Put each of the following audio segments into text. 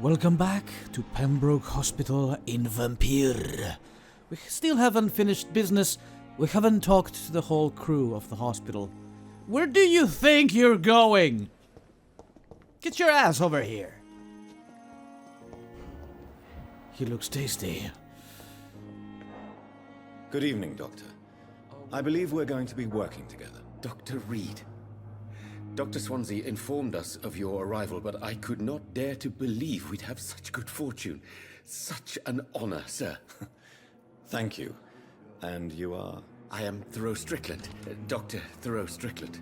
Welcome back to Pembroke Hospital in Vampyr. We still haven't finished business. We haven't talked to the whole crew of the hospital. Where do you think you're going? Get your ass over here. He looks tasty. Good evening, Doctor. I believe we're going to be working together. Dr. Reed. Dr. Swansea informed us of your arrival, but I could not dare to believe we'd have such good fortune. Such an honor, sir. Thank you. And you are? I am Thoreau Strickland, Dr. Thoreau Strickland.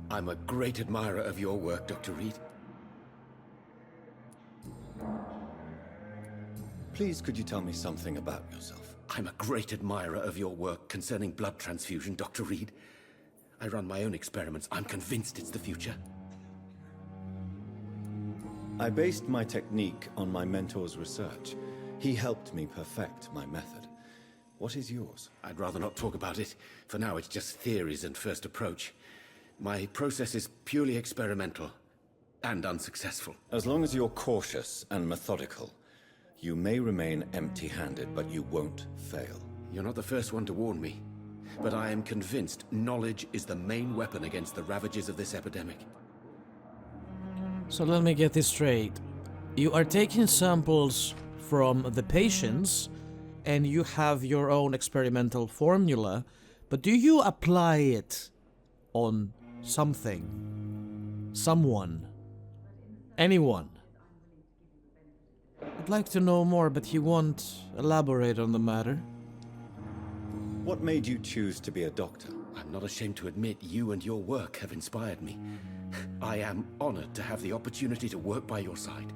I'm a great admirer of your work, Dr. Reed. Please, could you tell me something about yourself? I'm a great admirer of your work concerning blood transfusion, Dr. Reed. I run my own experiments. I'm convinced it's the future. I based my technique on my mentor's research. He helped me perfect my method. What is yours? I'd rather not talk about it. For now, it's just theories and first approach. My process is purely experimental and unsuccessful. As long as you're cautious and methodical, you may remain empty-handed, but you won't fail. You're not the first one to warn me. But I am convinced knowledge is the main weapon against the ravages of this epidemic. So let me get this straight. You are taking samples from the patients and you have your own experimental formula, but do you apply it on something, someone, anyone? I'd like to know more, but he won't elaborate on the matter. What made you choose to be a doctor? I'm not ashamed to admit you and your work have inspired me. I am honored to have the opportunity to work by your side.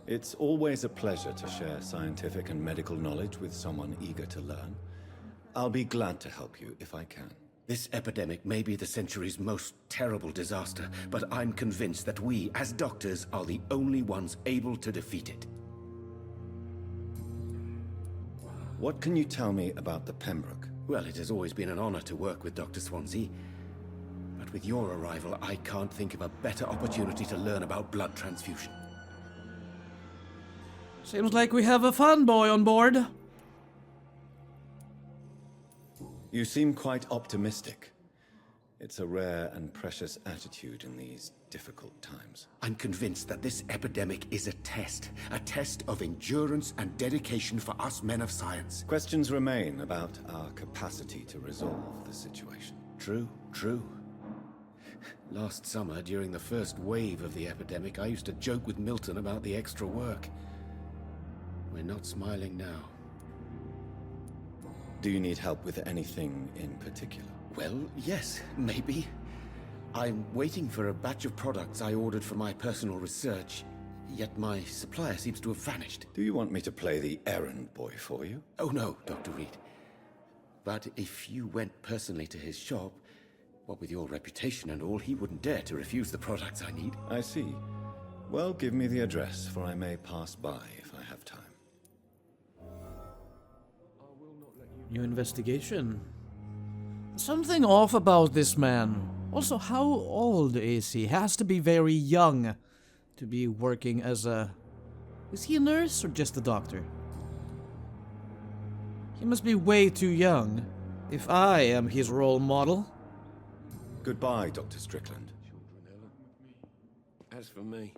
It's always a pleasure to share scientific and medical knowledge with someone eager to learn. I'll be glad to help you if I can. This epidemic may be the century's most terrible disaster, but I'm convinced that we, as doctors, are the only ones able to defeat it. What can you tell me about the Pembroke? Well, it has always been an honor to work with Dr. Swansea. But with your arrival, I can't think of a better opportunity to learn about blood transfusion. Seems like we have a fanboy on board. You seem quite optimistic. It's a rare and precious attitude in these difficult times. I'm convinced that this epidemic is a test of endurance and dedication for us men of science. Questions remain about our capacity to resolve the situation. True. Last summer, during the first wave of the epidemic, I used to joke with Milton about the extra work. We're not smiling now. Do you need help with anything in particular? Well, yes, maybe. I'm waiting for a batch of products I ordered for my personal research, yet my supplier seems to have vanished. Do you want me to play the errand boy for you? Oh no, Dr. Reed. But if you went personally to his shop, what with your reputation and all, he wouldn't dare to refuse the products I need. I see. Well, give me the address, for I may pass by if I have time. New investigation. Something off about this man. Also, how old is he? Has to be very young to be working as a... Is he a nurse or just a doctor? He must be way too young, if I am his role model. Goodbye, Dr. Strickland. As for me,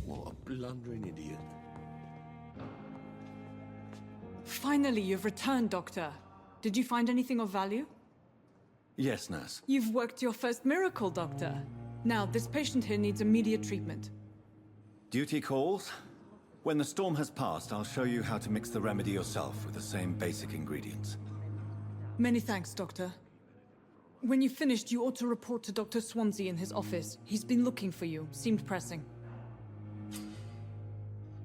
what a blundering idiot. Finally, you've returned, Doctor. Did you find anything of value? Yes, nurse. You've worked your first miracle, Doctor. Now, this patient here needs immediate treatment. Duty calls. When the storm has passed, I'll show you how to mix the remedy yourself with the same basic ingredients. Many thanks, Doctor. When you've finished, you ought to report to Dr. Swansea in his office. He's been looking for you. Seemed pressing.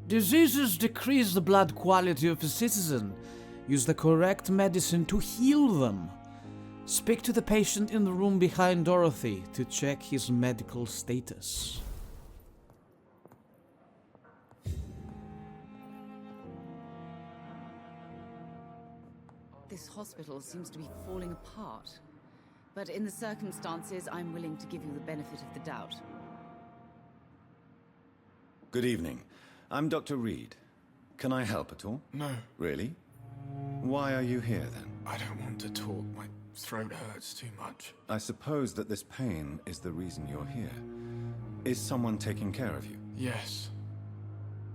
Diseases decrease the blood quality of a citizen. Use the correct medicine to heal them. Speak to the patient in the room behind Dorothy to check his medical status. This hospital seems to be falling apart. But in the circumstances, I'm willing to give you the benefit of the doubt. Good evening. I'm Dr. Reed. Can I help at all? No, Really? Why are you here then? I don't want to talk. My throat hurts too much. I suppose that this pain is the reason you're here. Is someone taking care of you? Yes.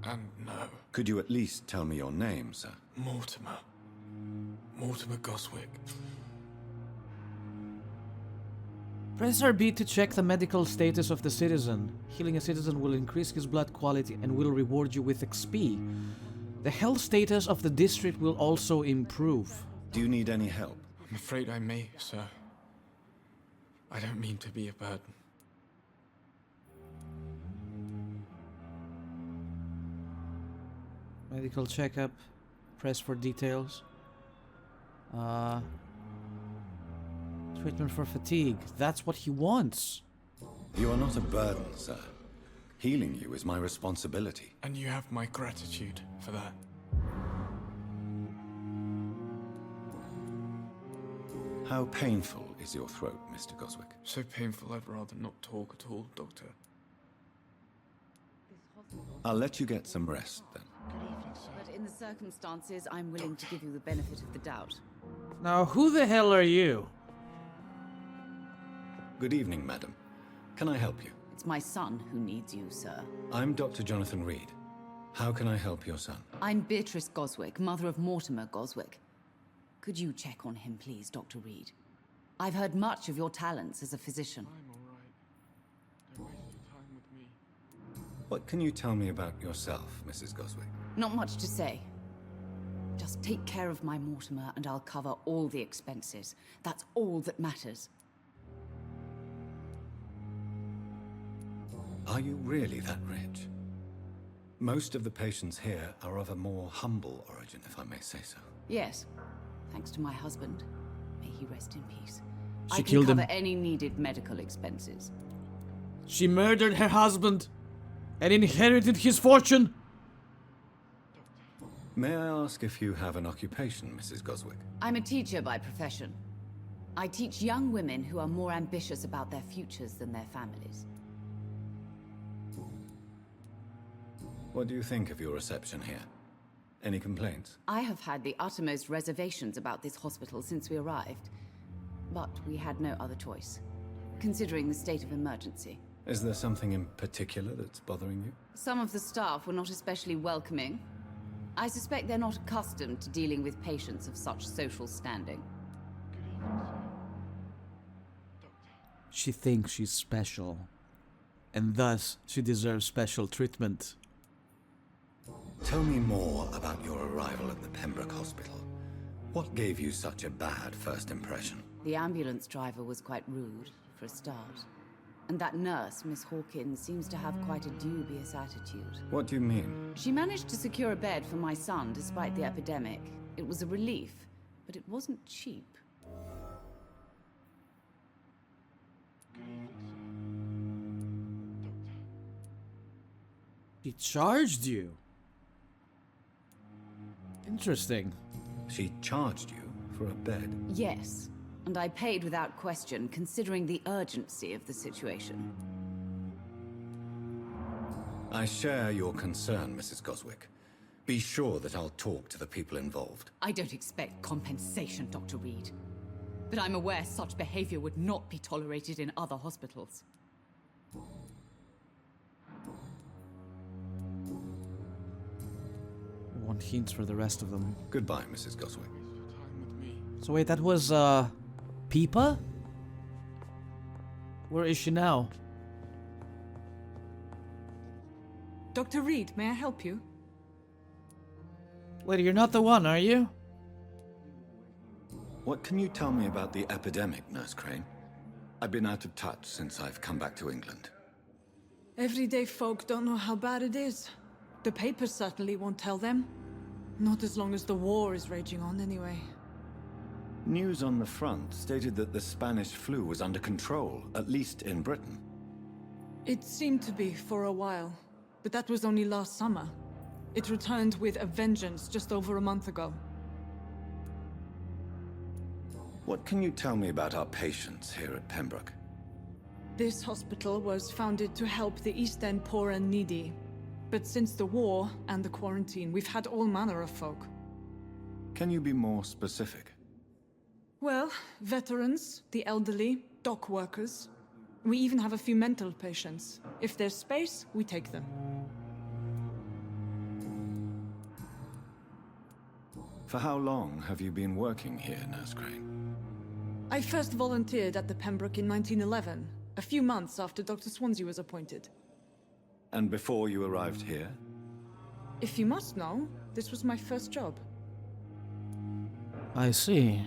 And no. Could you at least tell me your name, sir? Mortimer. Mortimer Goswick. Press RB to check the medical status of the citizen. Healing a citizen will increase his blood quality and will reward you with XP. The health status of the district will also improve. Do you need any help? I'm afraid I may, sir. I don't mean to be a burden. Medical checkup. Press for details. Treatment for fatigue. That's what he wants. You are not a burden, sir. Healing you is my responsibility. And you have my gratitude for that. How painful is your throat, Mr. Goswick? So painful I'd rather not talk at all, Doctor. I'll let you get some rest then. But in the circumstances, I'm willing to give you the benefit of the doubt. Now, who the hell are you? Good evening, madam. Can I help you? It's my son who needs you, sir. I'm Dr. Jonathan Reed. How can I help your son? I'm Beatrice Goswick, mother of Mortimer Goswick. Could you check on him, please, Dr. Reed? I've heard much of your talents as a physician. I'm all right. Don't waste your time with me. What can you tell me about yourself, Mrs. Goswick? Not much to say. Just take care of my Mortimer and I'll cover all the expenses. That's all that matters. Are you really that rich? Most of the patients here are of a more humble origin, if I may say so. Yes, thanks to my husband. May he rest in peace. She I killed can him. cover any needed medical expenses. She murdered her husband and inherited his fortune. May I ask if you have an occupation, Mrs. Goswick? I'm a teacher by profession. I teach young women who are more ambitious about their futures than their families. What do you think of your reception here? Any complaints? I have had the uttermost reservations about this hospital since we arrived. But we had no other choice, considering the state of emergency. Is there something in particular that's bothering you? Some of the staff were not especially welcoming. I suspect they're not accustomed to dealing with patients of such social standing. She thinks she's special, and thus she deserves special treatment. Tell me more about your arrival at the Pembroke Hospital. What gave you such a bad first impression? The ambulance driver was quite rude, for a start. And that nurse, Miss Hawkins, seems to have quite a dubious attitude. What do you mean? She managed to secure a bed for my son despite the epidemic. It was a relief, but it wasn't cheap. She charged you. Interesting. She charged you for a bed? Yes, and I paid without question, considering the urgency of the situation. I share your concern, Mrs. Goswick. Be sure that I'll talk to the people involved. I don't expect compensation, Dr. Reed. But I'm aware such behavior would not be tolerated in other hospitals. I want hints for the rest of them. Goodbye, Mrs. Goswick. Waste your time with me. So wait, that was, Peepa? Where is she now? Dr. Reed, may I help you? Wait, you're not the one, are you? What can you tell me about the epidemic, Nurse Crane? I've been out of touch since I've come back to England. Everyday folk don't know how bad it is. The papers certainly won't tell them. Not as long as the war is raging on, anyway. News on the front stated that the Spanish flu was under control, at least in Britain. It seemed to be for a while, but that was only last summer. It returned with a vengeance just over a month ago. What can you tell me about our patients here at Pembroke? This hospital was founded to help the East End poor and needy. But since the war and the quarantine, we've had all manner of folk. Can you be more specific? Well, veterans, the elderly, dock workers. We even have a few mental patients. If there's space, we take them. For how long have you been working here, Nurse Crane? I first volunteered at the Pembroke in 1911, a few months after Dr. Swansea was appointed. And before you arrived here? If you must know, this was my first job. I see.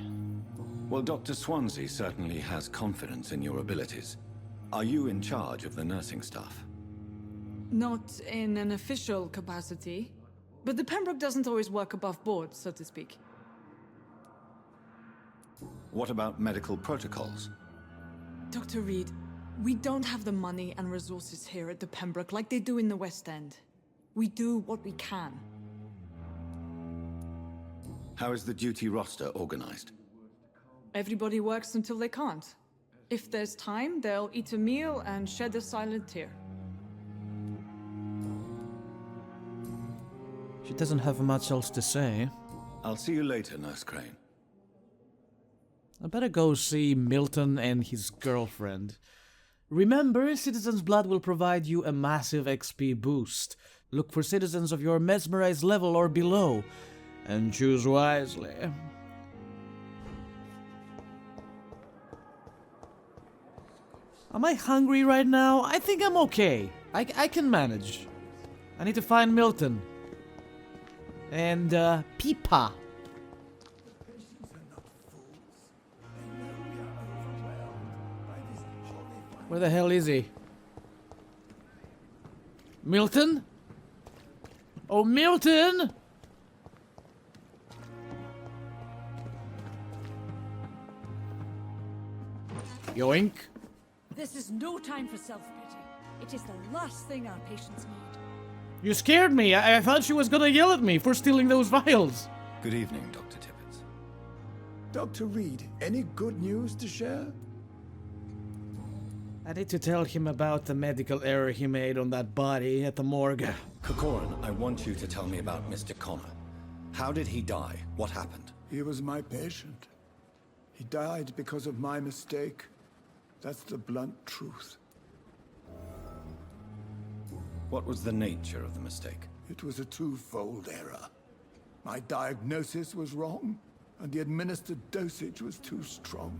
Well, Dr. Swansea certainly has confidence in your abilities. Are you in charge of the nursing staff? Not in an official capacity, but the Pembroke doesn't always work above board, so to speak. What about medical protocols? Dr. Reed, we don't have the money and resources here at the Pembroke like they do in the West End. We do what we can. How is the duty roster organized? Everybody works until they can't. If there's time, they'll eat a meal and shed a silent tear. She doesn't have much else to say. I'll see you later, Nurse Crane. I better go see Milton and his girlfriend. Remember, Citizen's Blood will provide you a massive XP boost. Look for citizens of your mesmerized level or below, and choose wisely. Am I hungry right now? I think I'm okay. I can manage. I need to find Milton. And, Peepa. Where the hell is he? Milton? Oh, Milton! Yoink. This is no time for self-pity. It is the last thing our patients need. You scared me. I thought she was gonna yell at me for stealing those vials. Good evening, Dr. Tippett. Dr. Reed, any good news to share? I need to tell him about the medical error he made on that body at the morgue. Corcoran, I want you to tell me about Mr. Connor. How did he die? What happened? He was my patient. He died because of my mistake. That's the blunt truth. What was the nature of the mistake? It was a twofold error. My diagnosis was wrong, and the administered dosage was too strong.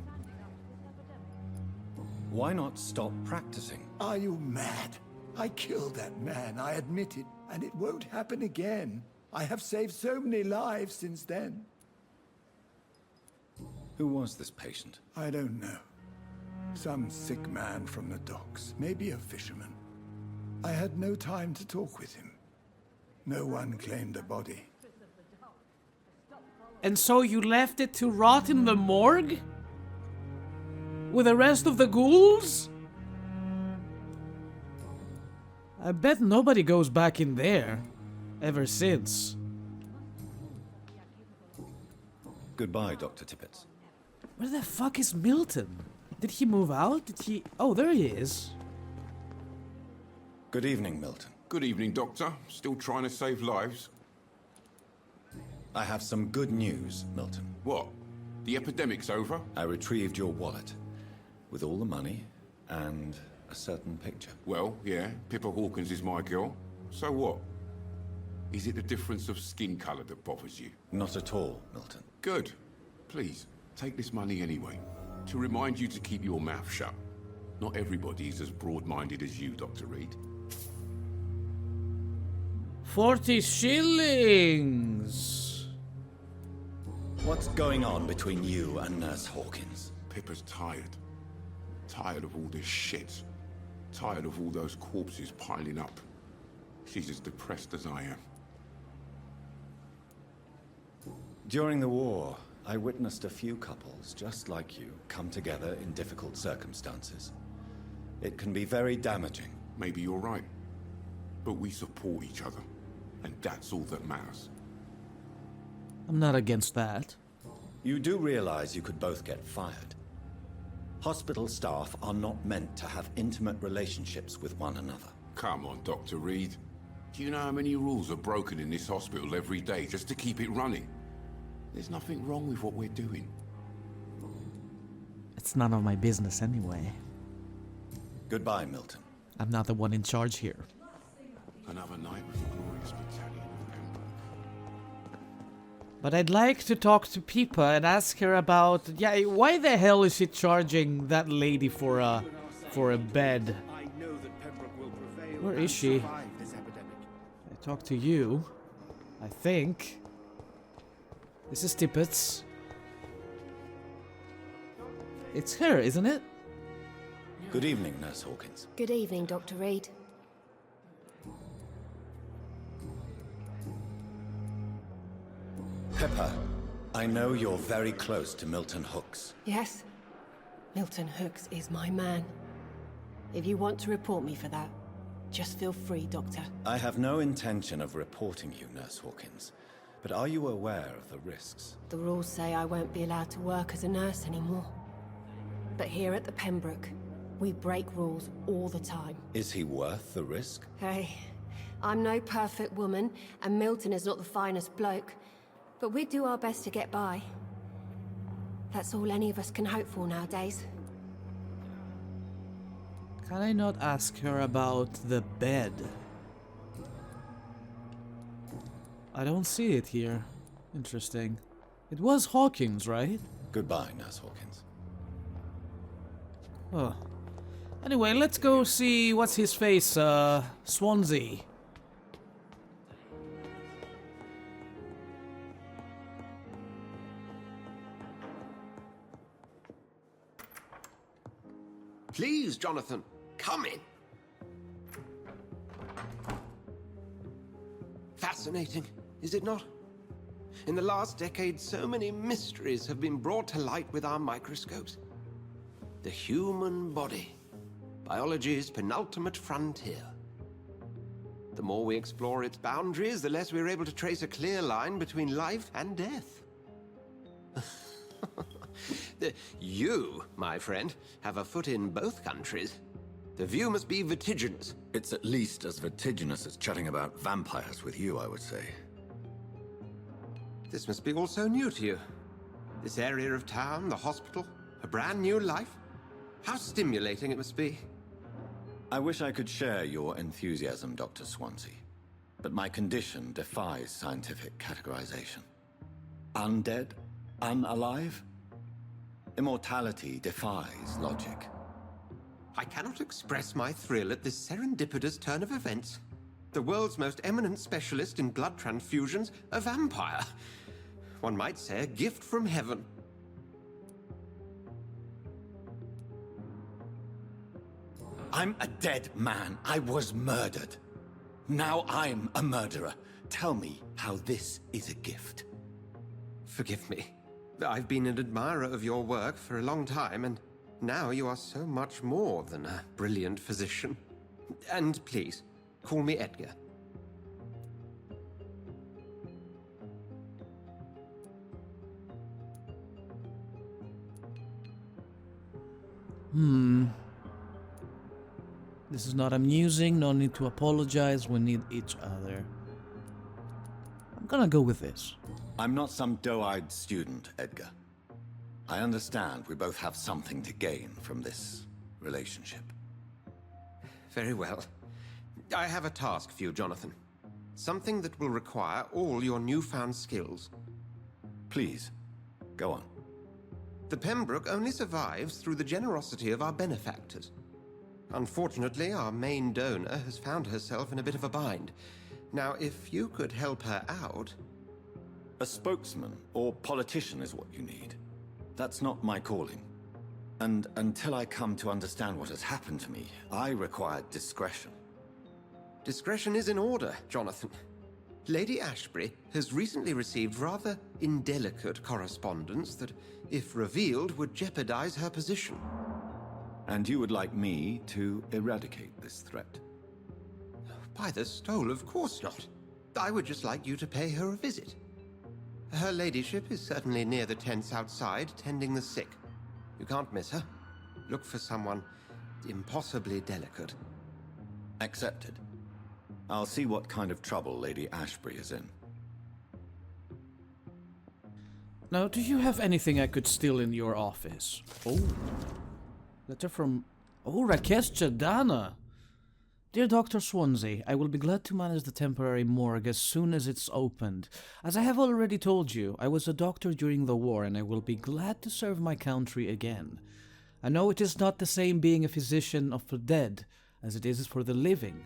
Why not stop practicing? Are you mad? I killed that man, I admit it, and it won't happen again. I have saved so many lives since then. Who was this patient? I don't know. Some sick man from the docks, maybe a fisherman. I had no time to talk with him. No one claimed the body. And so you left it to rot in the morgue? With the rest of the ghouls? I bet nobody goes back in there. Ever since. Goodbye, Dr. Tippett. Where the fuck is Milton? Did he move out? Did he... Oh, there he is. Good evening, Milton. Good evening, Doctor. Still trying to save lives? I have some good news, Milton. What? The epidemic's over? I retrieved your wallet. With all the money and a certain picture. Well, yeah, Pippa Hawkins is my girl. So what? Is it the difference of skin colour that bothers you? Not at all, Milton. Good. Please, take this money anyway. To remind you to keep your mouth shut. Not everybody is as broad-minded as you, Dr. Reed. 40 shillings! What's going on between you and Nurse Hawkins? Pippa's tired. Tired of all this shit. Tired of all those corpses piling up. She's as depressed as I am. During the war, I witnessed a few couples, just like you, come together in difficult circumstances. It can be very damaging. Maybe you're right. But we support each other. And that's all that matters. I'm not against that. You do realize you could both get fired. Hospital staff are not meant to have intimate relationships with one another. Come on, Dr. Reed. Do you know how many rules are broken in this hospital every day just to keep it running? There's nothing wrong with what we're doing. It's none of my business anyway. Goodbye, Milton. I'm not the one in charge here. Another night with the glorious battalion of Pembroke. But I'd like to talk to Pippa and ask her about, yeah, why the hell is she charging that lady for a bed? Where is she? I talk to you, I think. This is Tippets. It's her, isn't it? Good evening, Nurse Hawkins. Good evening, Dr. Reed. Pippa, I know you're very close to Milton Hooks. Yes? Milton Hooks is my man. If you want to report me for that, just feel free, Doctor. I have no intention of reporting you, Nurse Hawkins. But are you aware of the risks? The rules say I won't be allowed to work as a nurse anymore. But here at the Pembroke, we break rules all the time. Is he worth the risk? Hey, I'm no perfect woman, and Milton is not the finest bloke. But we do our best to get by. That's all any of us can hope for nowadays. Can I not ask her about the bed? I don't see it here. Interesting. It was Hawkins, right? Goodbye, Nurse Hawkins. Oh. Anyway, let's go see what's his face, Swansea. Please, Jonathan, come in. Fascinating, is it not? In the last decade, so many mysteries have been brought to light with our microscopes. The human body, biology's penultimate frontier. The more we explore its boundaries, the less we're able to trace a clear line between life and death. You, my friend, have a foot in both countries. The view must be vertiginous. It's at least as vertiginous as chatting about vampires with you, I would say. This must be all so new to you. This area of town, the hospital, a brand new life. How stimulating it must be. I wish I could share your enthusiasm, Dr. Swansea. But my condition defies scientific categorization. Undead? Unalive? Immortality defies logic. I cannot express my thrill at this serendipitous turn of events. The world's most eminent specialist in blood transfusions, a vampire. One might say a gift from heaven. I'm a dead man. I was murdered. Now I'm a murderer. Tell me how this is a gift. Forgive me. I've been an admirer of your work for a long time, and now you are so much more than a brilliant physician. And please, call me Edgar. This is not amusing, no need to apologize, we need each other. I'm gonna go with this. I'm not some doe-eyed student, Edgar. I understand we both have something to gain from this relationship. Very well. I have a task for you, Jonathan. Something that will require all your newfound skills. Please, go on. The Pembroke only survives through the generosity of our benefactors. Unfortunately, our main donor has found herself in a bit of a bind. Now, if you could help her out... A spokesman or politician is what you need. That's not my calling. And until I come to understand what has happened to me, I require discretion. Discretion is in order, Jonathan. Lady Ashbury has recently received rather indelicate correspondence that, if revealed, would jeopardize her position. And you would like me to eradicate this threat? By the stole, of course not. I would just like you to pay her a visit. Her ladyship is certainly near the tents outside, tending the sick. You can't miss her. Look for someone impossibly delicate. Accepted. I'll see what kind of trouble Lady Ashbury is in. Now, do you have anything I could steal in your office? Oh. Letter from... Oh, Rakesh Chadana. Dear Dr. Swansea, I will be glad to manage the temporary morgue as soon as it's opened. As I have already told you, I was a doctor during the war and I will be glad to serve my country again. I know it is not the same being a physician of the dead as it is for the living,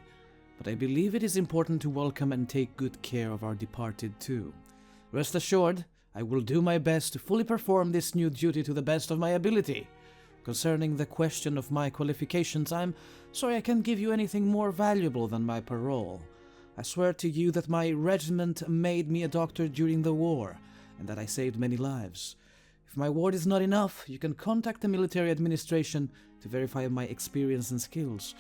but I believe it is important to welcome and take good care of our departed too. Rest assured, I will do my best to fully perform this new duty to the best of my ability. Concerning the question of my qualifications, I'm sorry I can't give you anything more valuable than my parole. I swear to you that my regiment made me a doctor during the war, and that I saved many lives. If my word is not enough, you can contact the military administration to verify my experience and skills.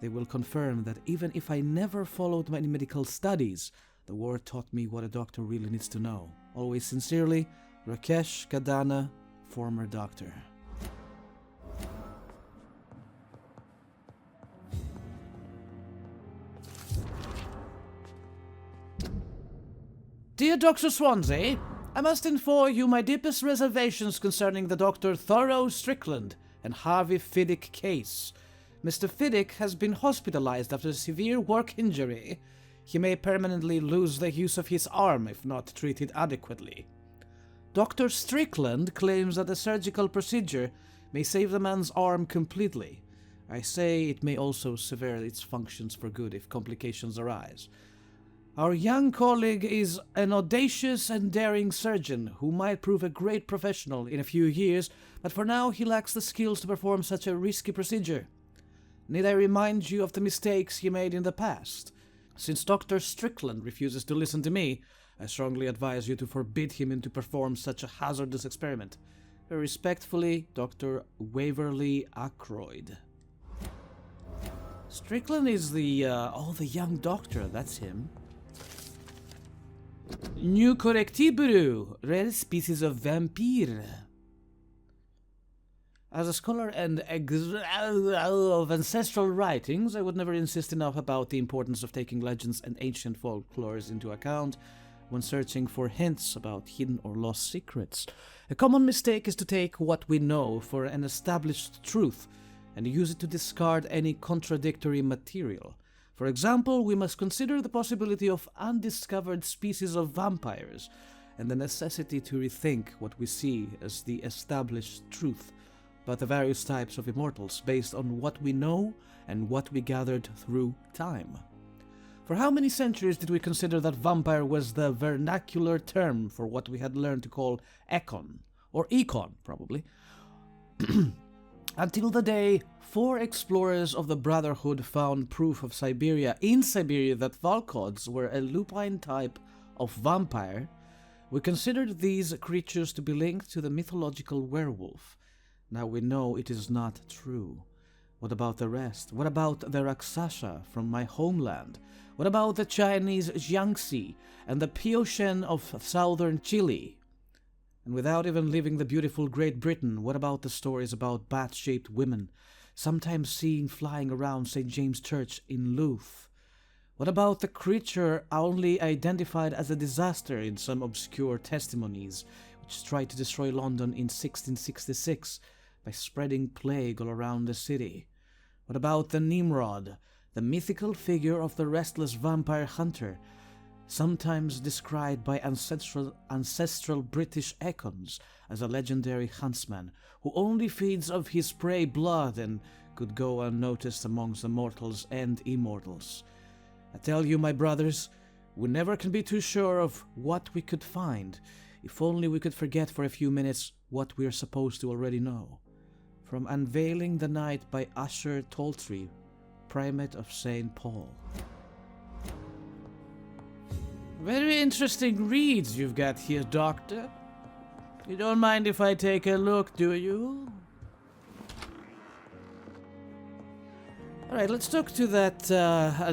They will confirm that even if I never followed my medical studies, the war taught me what a doctor really needs to know. Always sincerely, Rakesh Kadana, former doctor. Dear Dr. Swansea, I must inform you my deepest reservations concerning the Dr. Thorough Strickland and Harvey Fiddick case. Mr. Fiddick has been hospitalized after a severe work injury. He may permanently lose the use of his arm if not treated adequately. Dr. Strickland claims that the surgical procedure may save the man's arm completely. I say it may also sever its functions for good if complications arise. Our young colleague is an audacious and daring surgeon who might prove a great professional in a few years, but for now he lacks the skills to perform such a risky procedure. Need I remind you of the mistakes he made in the past? Since Dr. Strickland refuses to listen to me, I strongly advise you to forbid him to perform such a hazardous experiment. Very respectfully, Dr. Waverly Ackroyd. Strickland is the young doctor, that's him. New Correctiburu, rare species of Vampyr. As a scholar and of ancestral writings, I would never insist enough about the importance of taking legends and ancient folklores into account when searching for hints about hidden or lost secrets. A common mistake is to take what we know for an established truth and use it to discard any contradictory material. For example, we must consider the possibility of undiscovered species of vampires and the necessity to rethink what we see as the established truth about the various types of immortals based on what we know and what we gathered through time. For how many centuries did we consider that vampire was the vernacular term for what we had learned to call econ, or econ probably, until the day 4 explorers of the Brotherhood found proof of in Siberia that Valkods were a lupine type of vampire. We considered these creatures to be linked to the mythological werewolf. Now we know it is not true. What about the rest? What about the Rakshasa from my homeland? What about the Chinese Jiangxi and the Pioshen of southern Chile? And without even leaving the beautiful Great Britain, what about the stories about bat-shaped women, sometimes seen flying around St. James Church in Louth? What about the creature only identified as a disaster in some obscure testimonies, which tried to destroy London in 1666 by spreading plague all around the city? What about the Nimrod, the mythical figure of the restless vampire hunter, sometimes described by ancestral British econs as a legendary huntsman who only feeds of his prey blood and could go unnoticed amongst the mortals and immortals? I tell you, my brothers, we never can be too sure of what we could find. If only we could forget for a few minutes what we are supposed to already know. From Unveiling the Night by Usher Toltree, Primate of St. Paul. Very interesting reads you've got here, Doctor. You don't mind if I take a look, do you? Alright, let's talk to that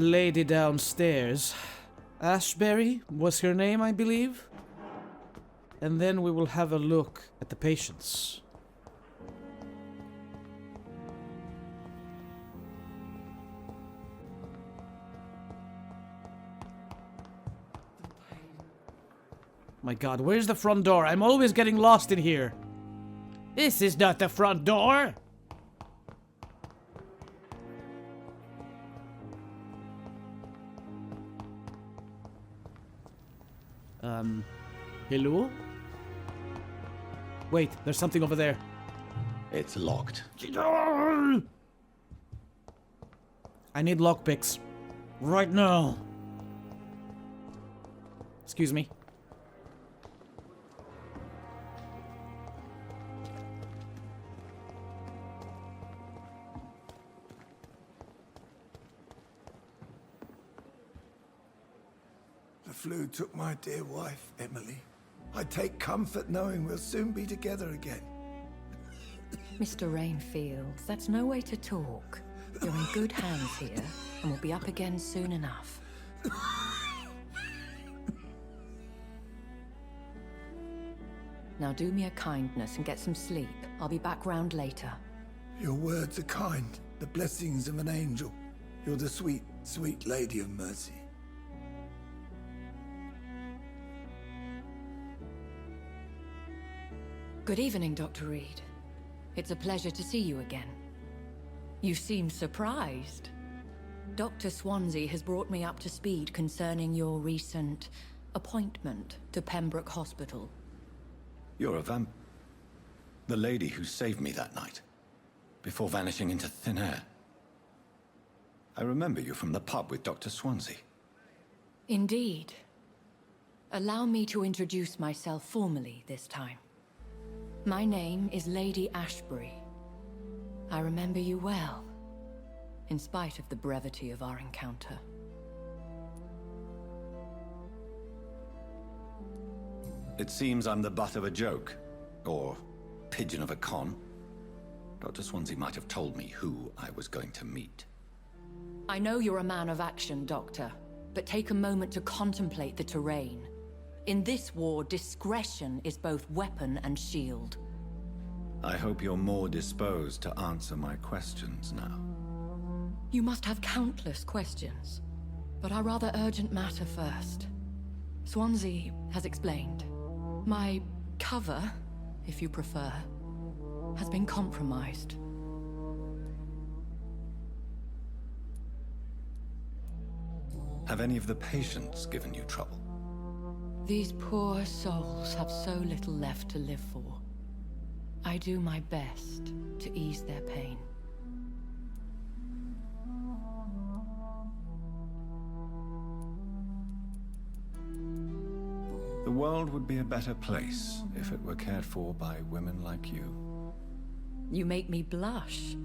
lady downstairs. Ashbury was her name, I believe. And then we will have a look at the patients. My god, where's the front door? I'm always getting lost in here. This is not the front door! Hello? Wait, there's something over there. It's locked. I need lockpicks. Right now. Excuse me. The flu took my dear wife, Emily. I take comfort knowing we'll soon be together again. Mr. Rainfield, that's no way to talk. You're in good hands here, and we'll be up again soon enough. Now do me a kindness and get some sleep. I'll be back round later. Your words are kind, the blessings of an angel. You're the sweet, sweet Lady of Mercy. Good evening, Dr. Reed. It's a pleasure to see you again. You seem surprised. Dr. Swansea has brought me up to speed concerning your recent appointment to Pembroke Hospital. You're a vamp... The lady who saved me that night, before vanishing into thin air. I remember you from the pub with Dr. Swansea. Indeed. Allow me to introduce myself formally this time. My name is Lady Ashbury. I remember you well, in spite of the brevity of our encounter. It seems I'm the butt of a joke, or pigeon of a con. Dr. Swansea might have told me who I was going to meet. I know you're a man of action, Doctor, but take a moment to contemplate the terrain. In this war, discretion is both weapon and shield. I hope you're more disposed to answer my questions now. You must have countless questions, but our rather urgent matter first. Swansea has explained. My cover, if you prefer, has been compromised. Have any of the patients given you trouble? These poor souls have so little left to live for. I do my best to ease their pain. The world would be a better place if it were cared for by women like you. You make me blush.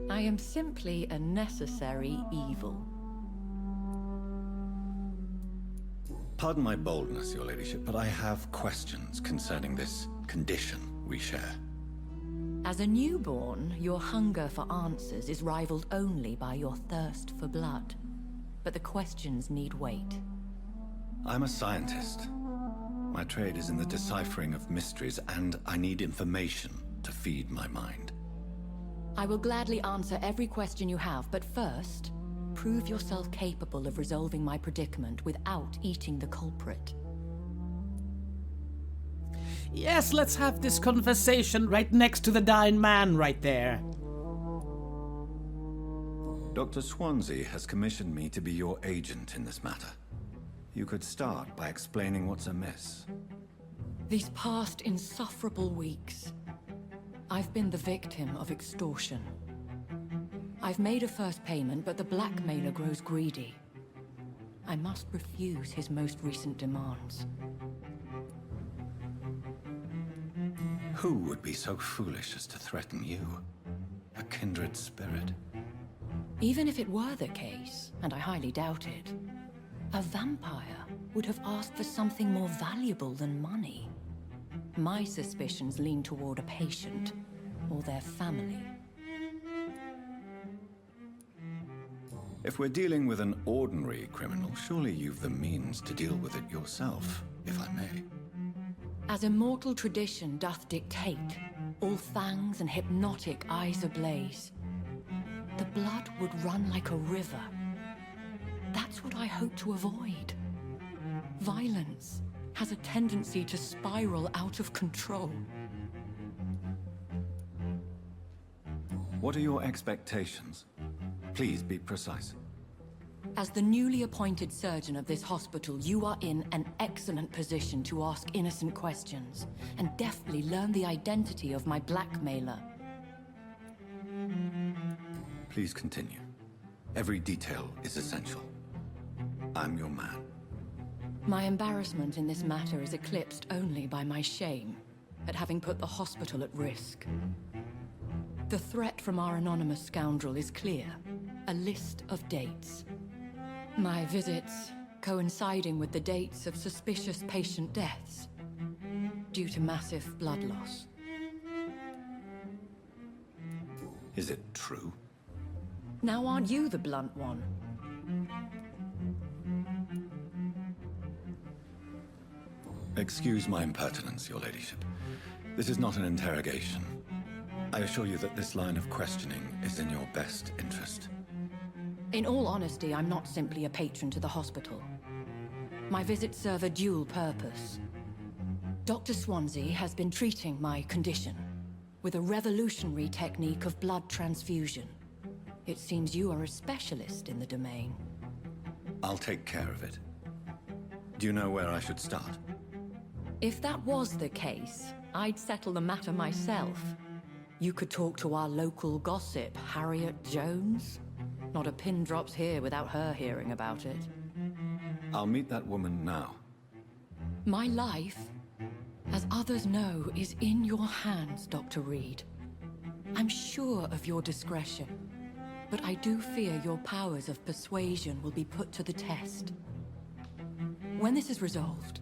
I am simply a necessary evil. Pardon my boldness, your ladyship, but I have questions concerning this condition we share. As a newborn, your hunger for answers is rivaled only by your thirst for blood. But the questions need wait. I'm a scientist. My trade is in the deciphering of mysteries, and I need information to feed my mind. I will gladly answer every question you have, but first, prove yourself capable of resolving my predicament without eating the culprit. Yes, let's have this conversation right next to the dying man right there. Dr. Swansea has commissioned me to be your agent in this matter. You could start by explaining what's amiss. These past insufferable weeks, I've been the victim of extortion. I've made a first payment, but the blackmailer grows greedy. I must refuse his most recent demands. Who would be so foolish as to threaten you? A kindred spirit. Even if it were the case, and I highly doubt it, a vampire would have asked for something more valuable than money. My suspicions lean toward a patient, or their family. If we're dealing with an ordinary criminal, surely you've the means to deal with it yourself, if I may. As immortal tradition doth dictate, all fangs and hypnotic eyes ablaze, the blood would run like a river. That's what I hope to avoid. Violence, has a tendency to spiral out of control. What are your expectations? Please be precise. As the newly appointed surgeon of this hospital, you are in an excellent position to ask innocent questions and deftly learn the identity of my blackmailer. Please continue. Every detail is essential. I'm your man. My embarrassment in this matter is eclipsed only by my shame at having put the hospital at risk. The threat from our anonymous scoundrel is clear. A list of dates. My visits coinciding with the dates of suspicious patient deaths due to massive blood loss. Is it true? Now aren't you the blunt one? Excuse my impertinence, your ladyship. This is not an interrogation. I assure you that this line of questioning is in your best interest. In all honesty, I'm not simply a patron to the hospital. My visits serve a dual purpose. Dr. Swansea has been treating my condition with a revolutionary technique of blood transfusion. It seems you are a specialist in the domain. I'll take care of it. Do you know where I should start? If that was the case, I'd settle the matter myself. You could talk to our local gossip, Harriet Jones. Not a pin drops here without her hearing about it. I'll meet that woman now. My life, as others know, is in your hands, Dr. Reed. I'm sure of your discretion, but I do fear your powers of persuasion will be put to the test. When this is resolved,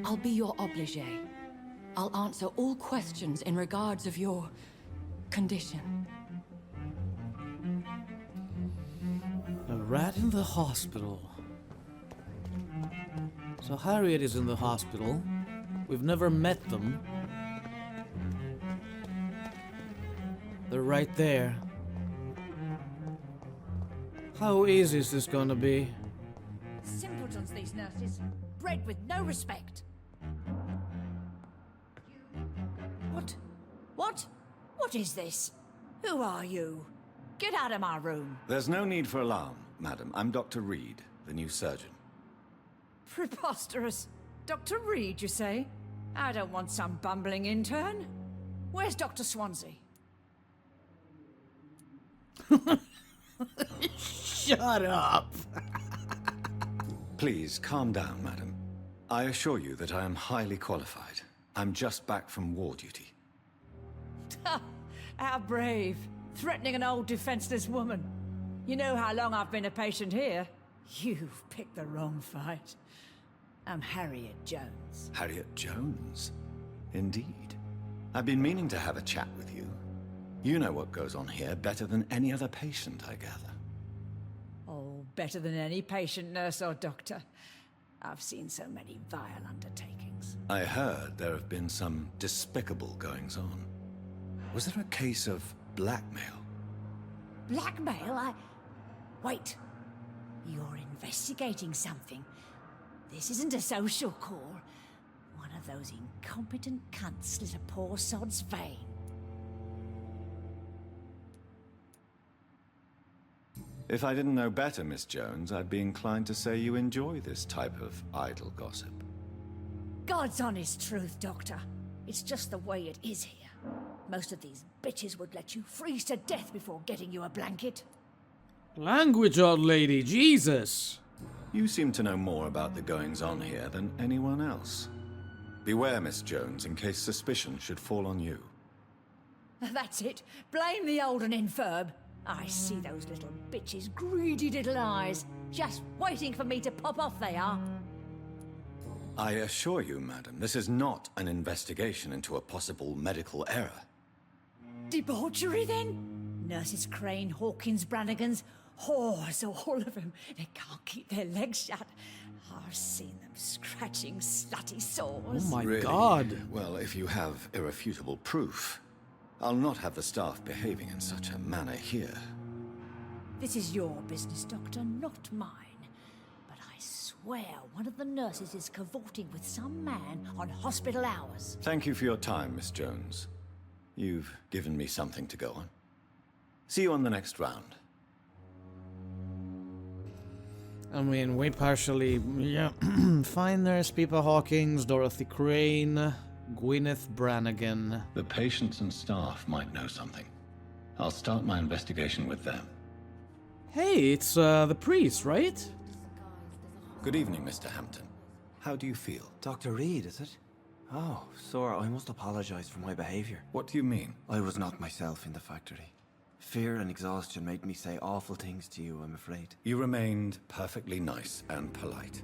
I'll be your obligé. I'll answer all questions in regards of your condition. A rat in the hospital. So Harriet is in the hospital. We've never met them. They're right there. How easy is this gonna be? Simpletons, these nurses. Bred with no respect. What? What? What is this? Who are you? Get out of my room. There's no need for alarm, madam. I'm Dr. Reed, the new surgeon. Preposterous. Dr. Reed, you say? I don't want some bumbling intern. Where's Dr. Swansea? Shut up! Please, calm down, madam. I assure you that I am highly qualified. I'm just back from war duty. How brave. Threatening an old defenseless woman. You know how long I've been a patient here? You've picked the wrong fight. I'm Harriet Jones. Harriet Jones? Indeed. I've been meaning to have a chat with you. You know what goes on here better than any other patient, I gather. Oh, better than any patient, nurse, or doctor. I've seen so many vile undertakings. I heard there have been some despicable goings-on. Was there a case of blackmail? Blackmail? Wait. You're investigating something. This isn't a social call. One of those incompetent cunts slit a poor sod's vein. If I didn't know better, Miss Jones, I'd be inclined to say you enjoy this type of idle gossip. God's honest truth, Doctor. It's just the way it is here. Most of these bitches would let you freeze to death before getting you a blanket. Language, old lady, Jesus! You seem to know more about the goings-on here than anyone else. Beware, Miss Jones, in case suspicion should fall on you. That's it. Blame the old and infirm. I see those little bitches' greedy little eyes. Just waiting for me to pop off they are. I assure you, madam, this is not an investigation into a possible medical error. Debauchery, then? Nurses Crane, Hawkins, Brannigans, whores, all of them. They can't keep their legs shut. I've seen them scratching slutty sores. Oh my Really? God. Well, if you have irrefutable proof, I'll not have the staff behaving in such a manner here. This is your business, Doctor, not mine. But I swear swear one of the nurses is cavorting with some man on hospital hours. Thank you for your time, Miss Jones. You've given me something to go on. See you on the next round. I mean, we partially, yeah, Fine Nurse, Pippa Hawkins, Dorothy Crane, Gwyneth Brannigan. The patients and staff might know something. I'll start my investigation with them. Hey, it's the priest, right? Good evening, Mr. Hampton. How do you feel? Dr. Reed, is it? Oh, sir, I must apologize for my behavior. What do you mean? I was not myself in the factory. Fear and exhaustion made me say awful things to you, I'm afraid. You remained perfectly nice and polite.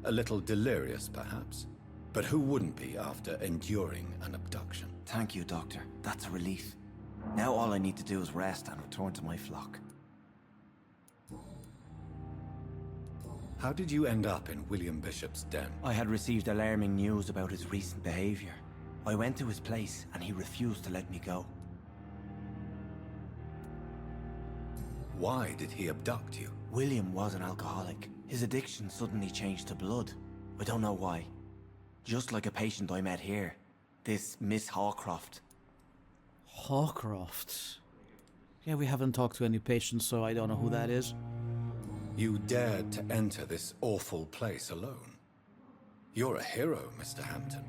A little delirious, perhaps. But who wouldn't be after enduring an abduction? Thank you, Doctor. That's a relief. Now all I need to do is rest and return to my flock. How did you end up in William Bishop's den? I had received alarming news about his recent behavior. I went to his place and he refused to let me go. Why did he abduct you? William was an alcoholic. His addiction suddenly changed to blood. I don't know why. Just like a patient I met here. This Miss Hawcroft. Hawcroft? Yeah, we haven't talked to any patients, so I don't know who that is. You dared to enter this awful place alone. You're a hero, Mr. Hampton.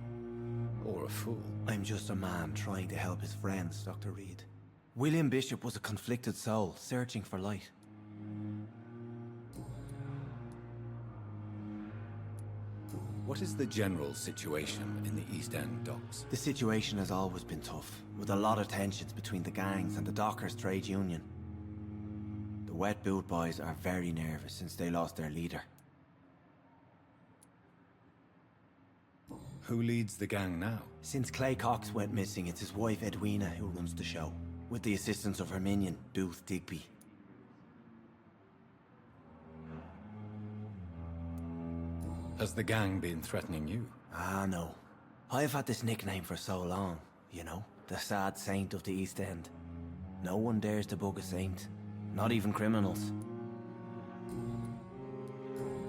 Or a fool. I'm just a man trying to help his friends, Dr. Reed. William Bishop was a conflicted soul, searching for light. What is the general situation in the East End docks? The situation has always been tough, with a lot of tensions between the gangs and the dockers' trade union. The Wet Boot Boys are very nervous since they lost their leader. Who leads the gang now? Since Clay Cox went missing, it's his wife Edwina who runs the show, with the assistance of her minion, Booth Digby. Has the gang been threatening you? Ah, no. I've had this nickname for so long, you know, the sad saint of the East End. No one dares to bug a saint, not even criminals.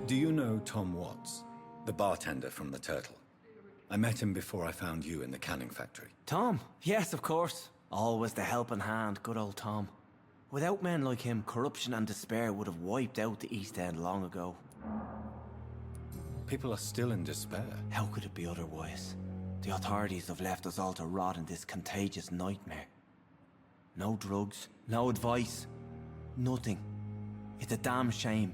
Do you know Tom Watts, the bartender from the Turtle? I met him before I found you in the canning factory. Tom? Yes, of course. Always the helping hand, good old Tom. Without men like him, corruption and despair would have wiped out the East End long ago. People are still in despair. How could it be otherwise? The authorities have left us all to rot in this contagious nightmare. No drugs, no advice, nothing. It's a damn shame.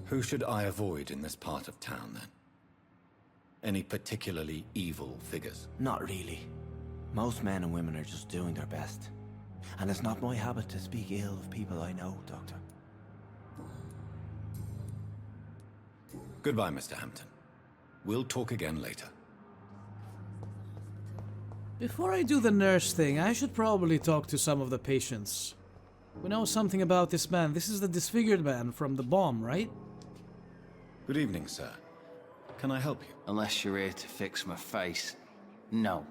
Who should I avoid in this part of town, then? Any particularly evil figures? Not really. Most men and women are just doing their best. And it's not my habit to speak ill of people I know, Doctor. Goodbye, Mr. Hampton. We'll talk again later. Before I do the nurse thing, I should probably talk to some of the patients. We know something about this man. This is the disfigured man from the bomb, right? Good evening, sir. Can I help you? Unless you're here to fix my face. No.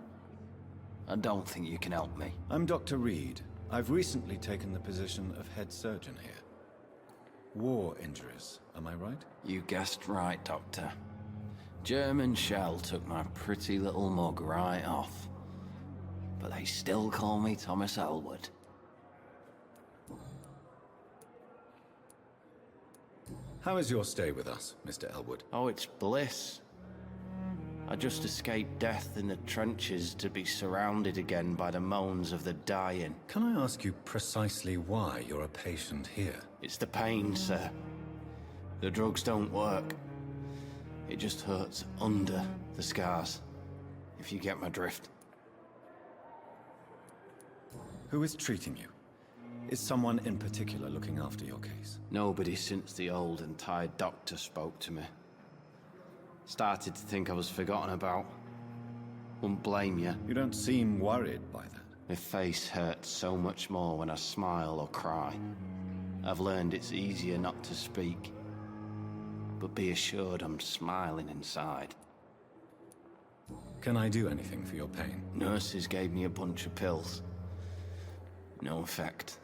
I don't think you can help me. I'm Dr. Reed. I've recently taken the position of head surgeon here. War injuries, am I right? You guessed right, Doctor. German shell took my pretty little mug right off. But they still call me Thomas Elwood. How is your stay with us, Mr. Elwood? Oh, it's bliss. I just escaped death in the trenches to be surrounded again by the moans of the dying. Can I ask you precisely why you're a patient here? It's the pain, sir. The drugs don't work. It just hurts under the scars, if you get my drift. Who is treating you? Is someone in particular looking after your case? Nobody since the old and tired doctor spoke to me. Started to think I was forgotten about. Wouldn't blame you. You don't seem worried by that. My face hurts so much more when I smile or cry. I've learned it's easier not to speak. But be assured I'm smiling inside. Can I do anything for your pain? Nurses gave me a bunch of pills. No effect.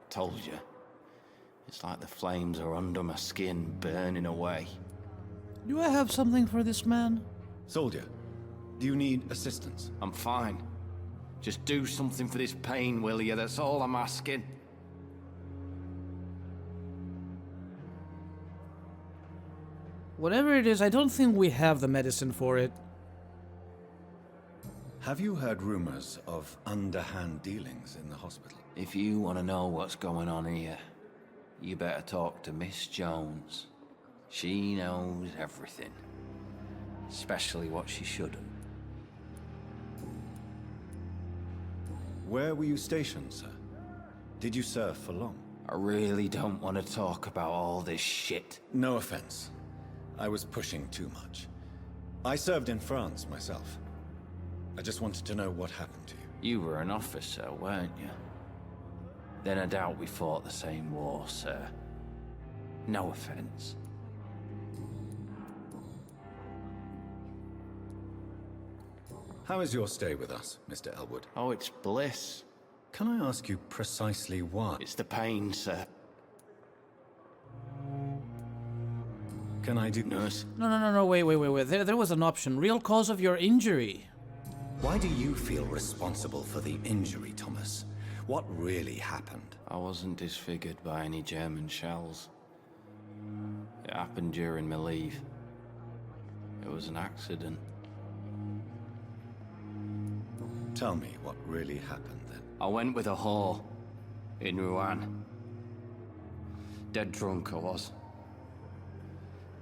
Told you. It's like the flames are under my skin, burning away. Do I have something for this man? Soldier, do you need assistance? I'm fine. Just do something for this pain, will you? That's all I'm asking. Whatever it is, I don't think we have the medicine for it. Have you heard rumors of underhand dealings in the hospital? If you want to know what's going on here, you better talk to Miss Jones. She knows everything. Especially what she shouldn't. Where were you stationed, sir? Did you serve for long? I really don't want to talk about all this shit. No offense. I was pushing too much. I served in France myself. I just wanted to know what happened to you. You were an officer, weren't you? Then I doubt we fought the same war, sir. No offense. How is your stay with us, Mr. Elwood? Oh, it's bliss. Can I ask you precisely why? It's the pain, sir. Can I do... Nurse? No, wait. There was an option. Real cause of your injury. Why do you feel responsible for the injury, Thomas? What really happened? I wasn't disfigured by any German shells. It happened during my leave. It was an accident. Tell me what really happened then. I went with a whore in Rouen. Dead drunk I was.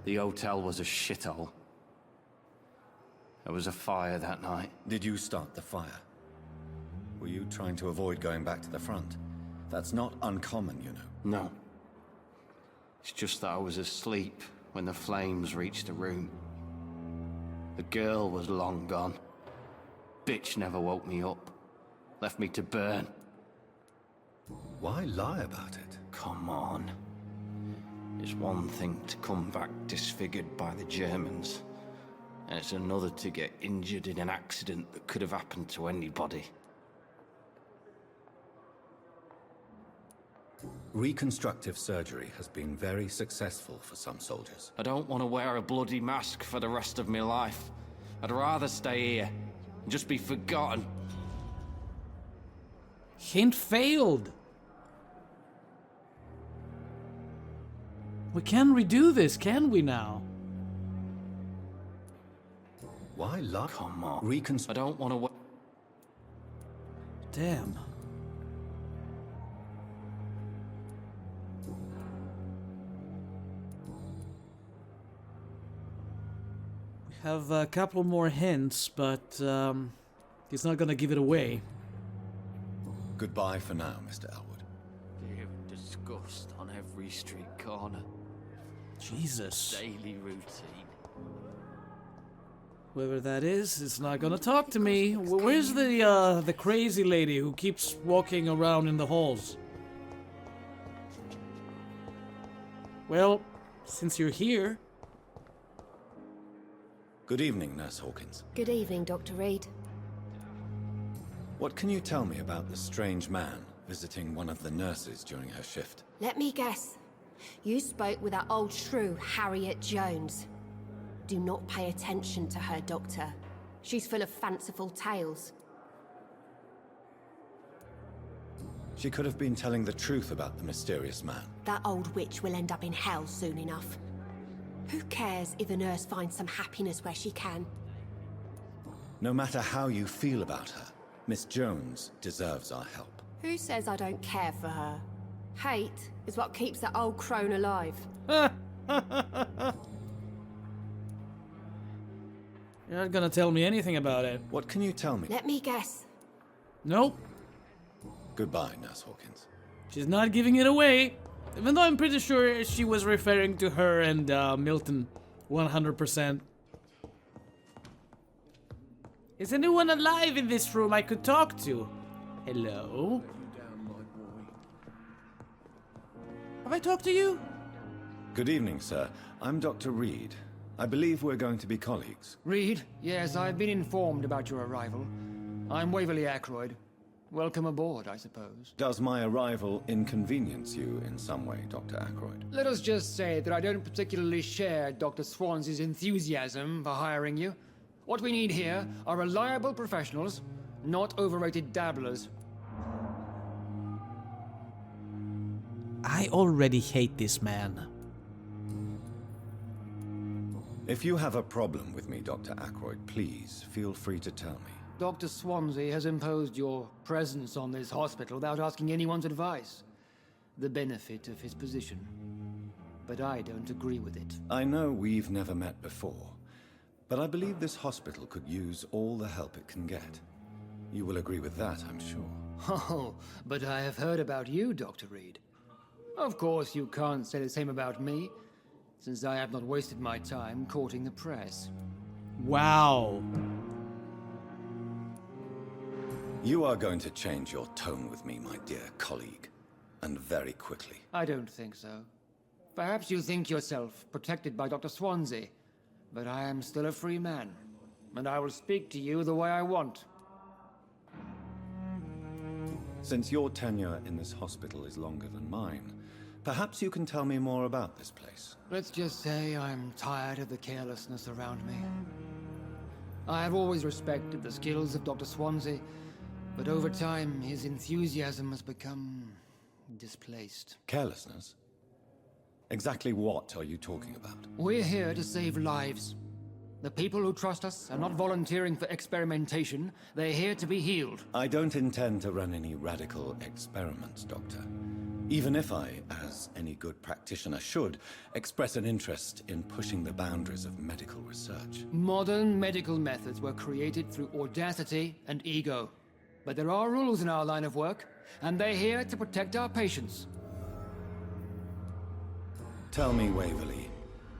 The hotel was a shithole. There was a fire that night. Did you start the fire? Were you trying to avoid going back to the front? That's not uncommon, you know. No. It's just that I was asleep when the flames reached the room. The girl was long gone. Bitch never woke me up. Left me to burn. Why lie about it? Come on. It's one thing to come back disfigured by the Germans, and it's another to get injured in an accident that could have happened to anybody. Reconstructive surgery has been very successful for some soldiers. I don't want to wear a bloody mask for the rest of my life. I'd rather stay here and just be forgotten. Hint failed. We can redo this, can we now? Why lie? Come on. I don't want to. Damn. We have a couple more hints, but he's not gonna give it away. Goodbye for now, Mr. Elwood. Give disgust on every street corner. Jesus. Daily routine. Whoever that is not gonna talk to me. Where's the crazy lady who keeps walking around in the halls? Well, since you're here... Good evening, Nurse Hawkins. Good evening, Dr. Reed. What can you tell me about the strange man visiting one of the nurses during her shift? Let me guess. You spoke with that old shrew, Harriet Jones. Do not pay attention to her, Doctor. She's full of fanciful tales. She could have been telling the truth about the mysterious man. That old witch will end up in hell soon enough. Who cares if a nurse finds some happiness where she can? No matter how you feel about her, Miss Jones deserves our help. Who says I don't care for her? Hate is what keeps that old crone alive. You're not gonna tell me anything about it. What can you tell me? Let me guess. Nope. Goodbye, Nurse Hawkins. She's not giving it away. Even though I'm pretty sure she was referring to her and Milton 100%. Is anyone alive in this room I could talk to? Hello? Have I talked to you? Good evening, sir. I'm Dr. Reed. I believe we're going to be colleagues. Reed? Yes, I've been informed about your arrival. I'm Waverly Ackroyd. Welcome aboard, I suppose. Does my arrival inconvenience you in some way, Dr. Ackroyd? Let us just say that I don't particularly share Dr. Swansea's enthusiasm for hiring you. What we need here are reliable professionals, not overrated dabblers. I already hate this man. If you have a problem with me, Dr. Ackroyd, please feel free to tell me. Dr. Swansea has imposed your presence on this hospital without asking anyone's advice. The benefit of his position. But I don't agree with it. I know we've never met before, but I believe this hospital could use all the help it can get. You will agree with that, I'm sure. Oh, but I have heard about you, Dr. Reed. Of course, you can't say the same about me, since I have not wasted my time courting the press. Wow. You are going to change your tone with me, my dear colleague, and very quickly. I don't think so. Perhaps you think yourself protected by Dr. Swansea, but I am still a free man, and I will speak to you the way I want. Since your tenure in this hospital is longer than mine, perhaps you can tell me more about this place. Let's just say I'm tired of the carelessness around me. I have always respected the skills of Dr. Swansea, but over time his enthusiasm has become displaced. Carelessness? Exactly what are you talking about? We're here to save lives. The people who trust us are not volunteering for experimentation. They're here to be healed. I don't intend to run any radical experiments, Doctor. Even if I, as any good practitioner should, express an interest in pushing the boundaries of medical research. Modern medical methods were created through audacity and ego. But there are rules in our line of work, and they're here to protect our patients. Tell me, Waverly,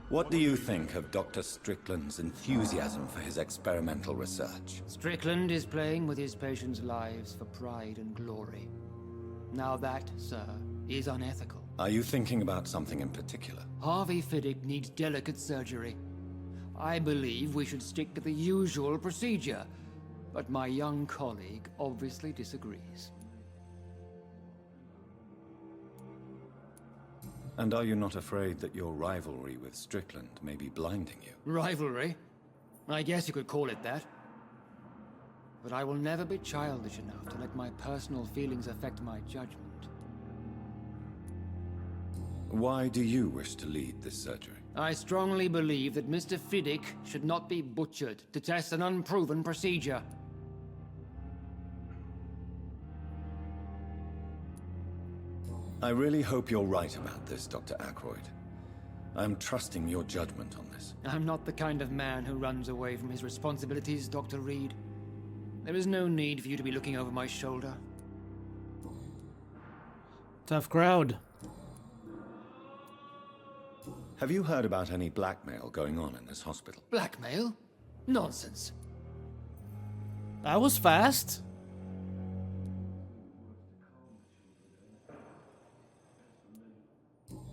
what do you think of Dr. Strickland's enthusiasm for his experimental research? Strickland is playing with his patients' lives for pride and glory. Now that, sir, is unethical. Are you thinking about something in particular? Harvey Fiddick needs delicate surgery. I believe we should stick to the usual procedure, but my young colleague obviously disagrees. And are you not afraid that your rivalry with Strickland may be blinding you? Rivalry? I guess you could call it that. But I will never be childish enough to let my personal feelings affect my judgment. Why do you wish to lead this surgery? I strongly believe that Mr. Fiddick should not be butchered to test an unproven procedure. I really hope you're right about this, Dr. Ackroyd. I'm trusting your judgment on this. I'm not the kind of man who runs away from his responsibilities, Dr. Reed. There is no need for you to be looking over my shoulder. Tough crowd. Have you heard about any blackmail going on in this hospital? Blackmail? Nonsense. That was fast.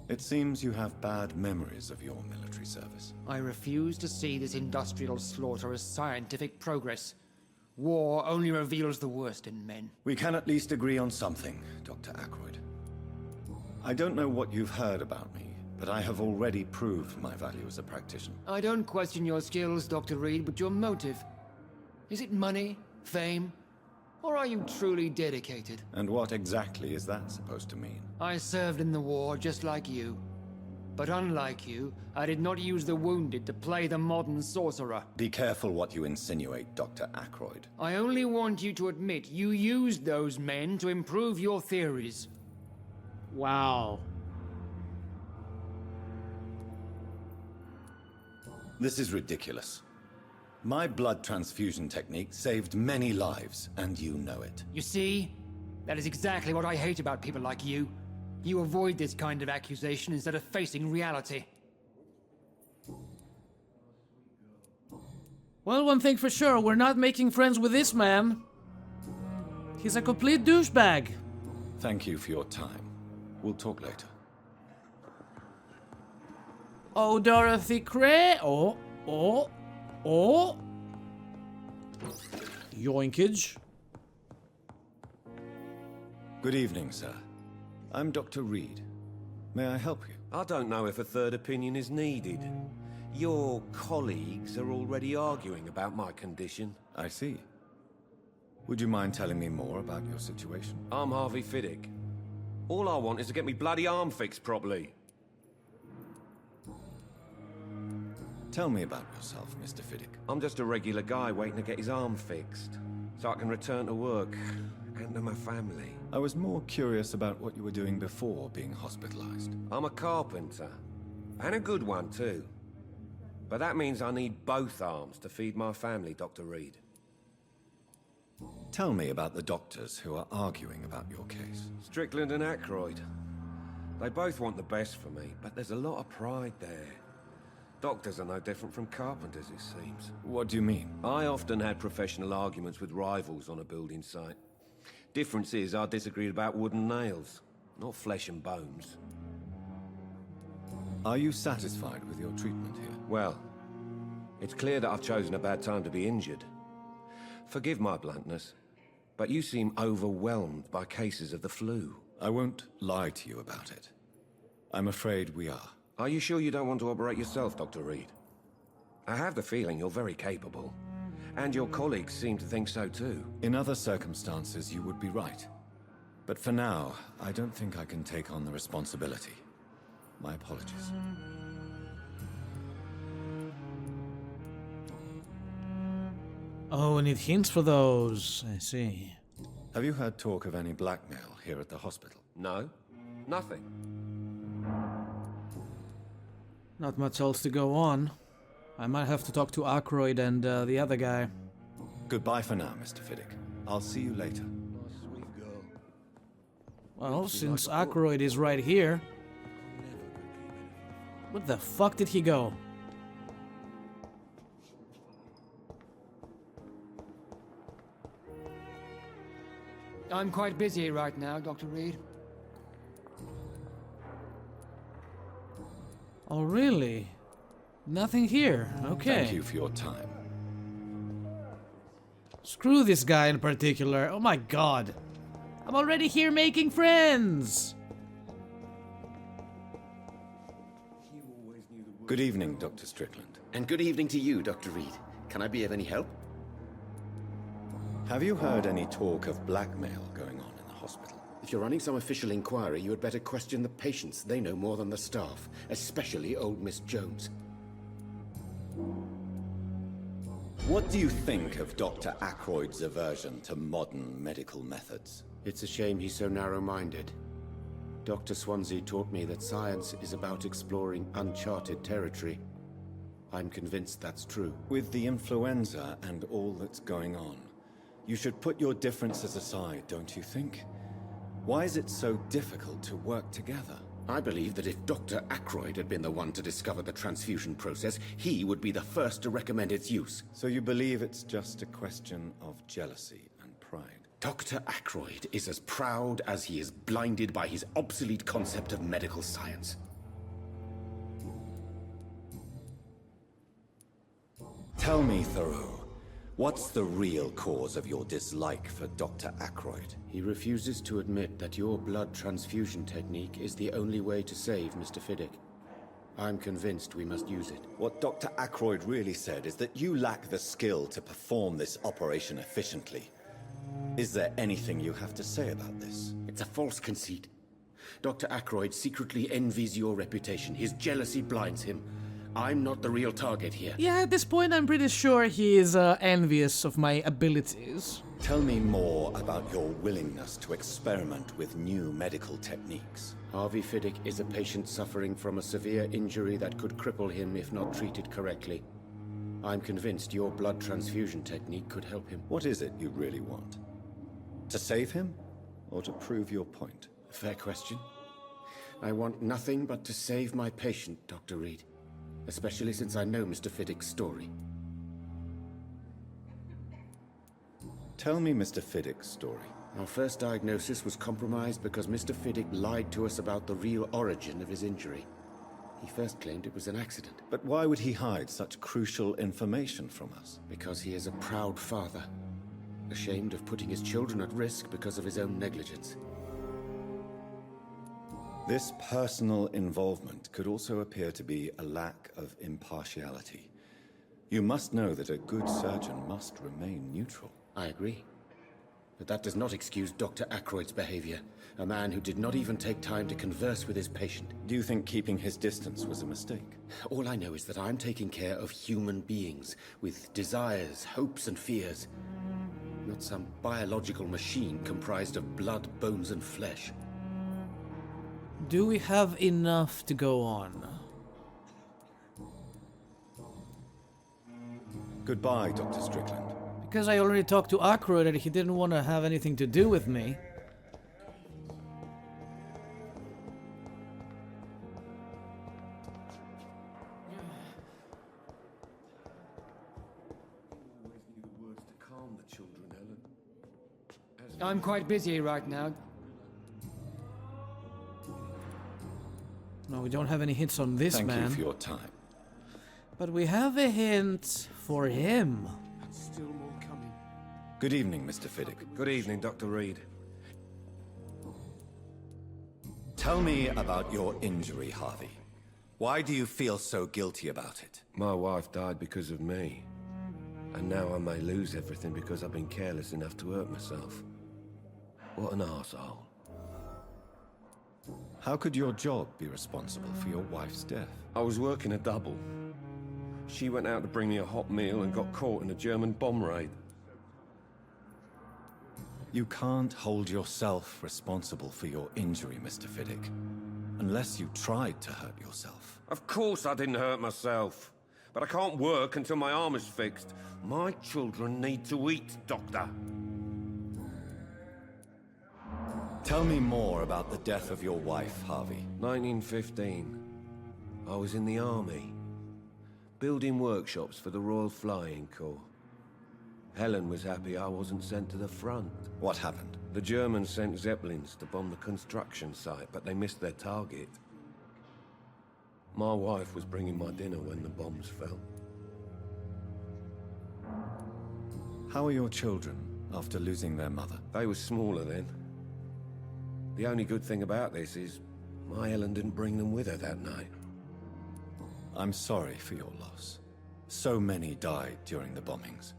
It seems you have bad memories of your military service. I refuse to see this industrial slaughter as scientific progress. War only reveals the worst in men. We can at least agree on something, Dr. Ackroyd. I don't know what you've heard about me, but I have already proved my value as a practitioner. I don't question your skills, Dr. Reed, but your motive. Is it money, fame, or are you truly dedicated? And what exactly is that supposed to mean? I served in the war just like you. But unlike you, I did not use the wounded to play the modern sorcerer. Be careful what you insinuate, Dr. Ackroyd. I only want you to admit you used those men to improve your theories. Wow. This is ridiculous. My blood transfusion technique saved many lives, and you know it. You see? That is exactly what I hate about people like you. You avoid this kind of accusation instead of facing reality. Well, one thing for sure, we're not making friends with this man. He's a complete douchebag. Thank you for your time. We'll talk later. Oh, Dorothy Cray. Oh. Yoinkage. Good evening, sir. I'm Dr. Reed. May I help you? I don't know if a third opinion is needed. Your colleagues are already arguing about my condition. I see. Would you mind telling me more about your situation? I'm Harvey Fiddick. All I want is to get me bloody arm fixed properly. Tell me about yourself, Mr. Fiddick. I'm just a regular guy waiting to get his arm fixed, so I can return to work and to my family. I was more curious about what you were doing before being hospitalized. I'm a carpenter, and a good one too. But that means I need both arms to feed my family, Dr. Reed. Tell me about the doctors who are arguing about your case. Strickland and Ackroyd. They both want the best for me, but there's a lot of pride there. Doctors are no different from carpenters, it seems. What do you mean? I often had professional arguments with rivals on a building site. Difference is, I disagreed about wooden nails, not flesh and bones. Are you satisfied with your treatment here? Well, it's clear that I've chosen a bad time to be injured. Forgive my bluntness, but you seem overwhelmed by cases of the flu. I won't lie to you about it. I'm afraid we are. Are you sure you don't want to operate yourself, Dr. Reed? I have the feeling you're very capable. And your colleagues seem to think so too. In other circumstances, you would be right. But for now, I don't think I can take on the responsibility. My apologies. Oh, we need hints for those. I see. Have you heard talk of any blackmail here at the hospital? No, nothing. Not much else to go on. I might have to talk to Ackroyd and the other guy. Goodbye for now, Mr. Fiddick. I'll see you later. Well, since Ackroyd is right here... Where the fuck did he go? I'm quite busy right now, Dr. Reed. Oh, really? Nothing here. Okay. Thank you for your time. Screw this guy in particular. Oh my god. I'm already here making friends. Good evening, Dr. Strickland. And good evening to you, Dr. Reed. Can I be of any help? Have you heard any talk of blackmail going on in the hospital? If you're running some official inquiry, you had better question the patients. They know more than the staff, especially old Miss Jones. What do you think of Dr. Ackroyd's aversion to modern medical methods? It's a shame he's so narrow-minded. Dr. Swansea taught me that science is about exploring uncharted territory. I'm convinced that's true. With the influenza and all that's going on, you should put your differences aside, don't you think? Why is it so difficult to work together? I believe that if Dr. Ackroyd had been the one to discover the transfusion process, he would be the first to recommend its use. So you believe it's just a question of jealousy and pride? Dr. Ackroyd is as proud as he is blinded by his obsolete concept of medical science. Tell me, Thoreau, what's the real cause of your dislike for Dr. Ackroyd? He refuses to admit that your blood transfusion technique is the only way to save Mr. Fiddick. I'm convinced we must use it. What Dr. Ackroyd really said is that you lack the skill to perform this operation efficiently. Is there anything you have to say about this? It's a false conceit. Dr. Ackroyd secretly envies your reputation. His jealousy blinds him. I'm not the real target here. Yeah, at this point I'm pretty sure he is envious of my abilities. Tell me more about your willingness to experiment with new medical techniques. Harvey Fiddick is a patient suffering from a severe injury that could cripple him if not treated correctly. I'm convinced your blood transfusion technique could help him. What is it you really want? To save him, or to prove your point? Fair question. I want nothing but to save my patient, Dr. Reed. Especially since I know Mr. Fiddick's story. Tell me Mr. Fiddick's story. Our first diagnosis was compromised because Mr. Fiddick lied to us about the real origin of his injury. He first claimed it was an accident. But why would he hide such crucial information from us? Because he is a proud father, ashamed of putting his children at risk because of his own negligence. This personal involvement could also appear to be a lack of impartiality. You must know that a good surgeon must remain neutral. I agree. But that does not excuse Dr. Ackroyd's behavior. A man who did not even take time to converse with his patient. Do you think keeping his distance was a mistake? All I know is that I'm taking care of human beings with desires, hopes, and fears. Not some biological machine comprised of blood, bones, and flesh. Do we have enough to go on? Goodbye, Dr. Strickland. Because I already talked to Ackroyd and he didn't want to have anything to do with me. I'm quite busy right now. No, we don't have any hints on this man. Thank you for your time. But we have a hint for him. Still more coming. Good evening, Mr. Fiddick. Good evening, Dr. Reed. Tell me about your injury, Harvey. Why do you feel so guilty about it? My wife died because of me. And now I may lose everything because I've been careless enough to hurt myself. What an arsehole. How could your job be responsible for your wife's death? I was working a double. She went out to bring me a hot meal and got caught in a German bomb raid. You can't hold yourself responsible for your injury, Mr. Fiddick. Unless you tried to hurt yourself. Of course I didn't hurt myself. But I can't work until my arm is fixed. My children need to eat, Doctor. Tell me more about the death of your wife, Harvey. 1915. I was in the army. Building workshops for the Royal Flying Corps. Helen was happy I wasn't sent to the front. What happened? The Germans sent Zeppelins to bomb the construction site, but they missed their target. My wife was bringing my dinner when the bombs fell. How are your children after losing their mother? They were smaller then. The only good thing about this is my Helen didn't bring them with her that night. I'm sorry for your loss. So many died during the bombings.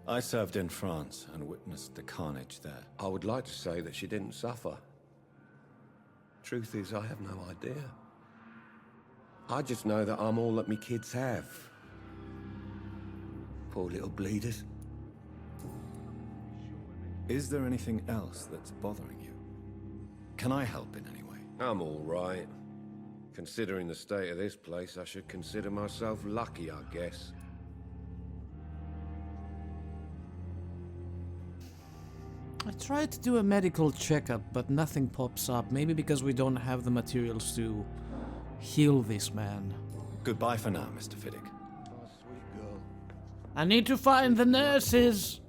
I served in France and witnessed the carnage there. I would like to say that she didn't suffer. Truth is, I have no idea. I just know that I'm all that me kids have. Poor little bleeders. Is there anything else that's bothering you? Can I help in any way? I'm all right. Considering the state of this place, I should consider myself lucky, I guess. I tried to do a medical checkup, but nothing pops up. Maybe because we don't have the materials to heal this man. Goodbye for now, Mr. Fiddick. Oh, sweet girl. I need to find the nurses.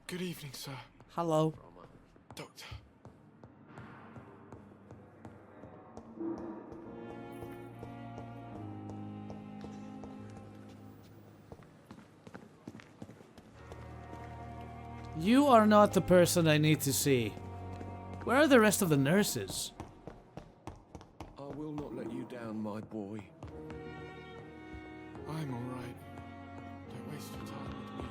Good evening, sir. Hello. Doctor. You are not the person I need to see. Where are the rest of the nurses? I will not let you down, my boy. I'm alright. Don't waste your time with me.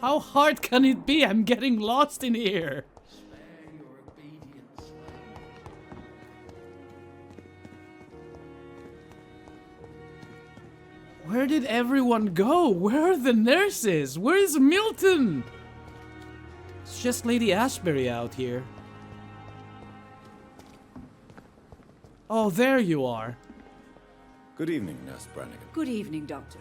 How hard can it be? I'm getting lost in here. Spare your obedience. Where did everyone go? Where are the nurses? Where is Milton? It's just Lady Ashbury out here. Oh, there you are. Good evening, Nurse Brannigan. Good evening, Doctor.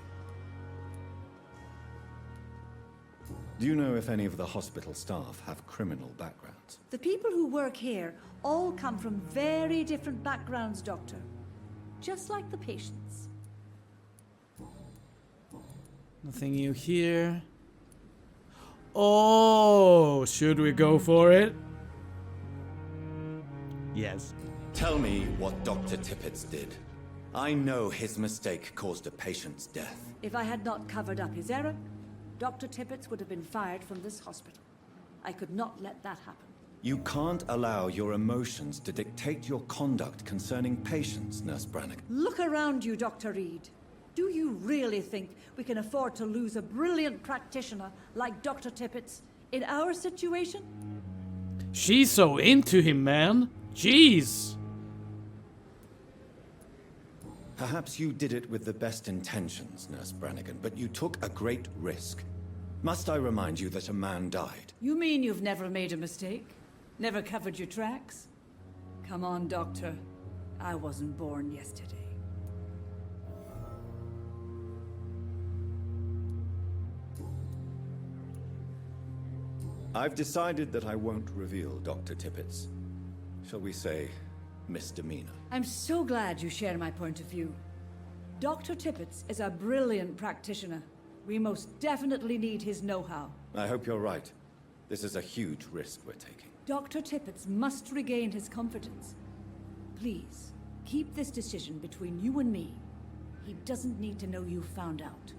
Do you know if any of the hospital staff have criminal backgrounds? The people who work here all come from very different backgrounds, Doctor. Just like the patients. Nothing new here. Oh, should we go for it? Yes. Tell me what Dr. Tippett did. I know his mistake caused a patient's death. If I had not covered up his error, Dr. Tippett would have been fired from this hospital. I could not let that happen. You can't allow your emotions to dictate your conduct concerning patients, Nurse Brannigan. Look around you, Dr. Reed. Do you really think we can afford to lose a brilliant practitioner like Dr. Tippett's in our situation? She's so into him, man. Jeez. Perhaps you did it with the best intentions, Nurse Brannigan, but you took a great risk. Must I remind you that a man died? You mean you've never made a mistake? Never covered your tracks? Come on, Doctor. I wasn't born yesterday. I've decided that I won't reveal Dr. Tippett's, shall we say, misdemeanor. I'm so glad you share my point of view. Dr. Tippett's is a brilliant practitioner. We most definitely need his know-how. I hope you're right. This is a huge risk we're taking. Dr. Tippett's must regain his confidence. Please, keep this decision between you and me. He doesn't need to know you found out.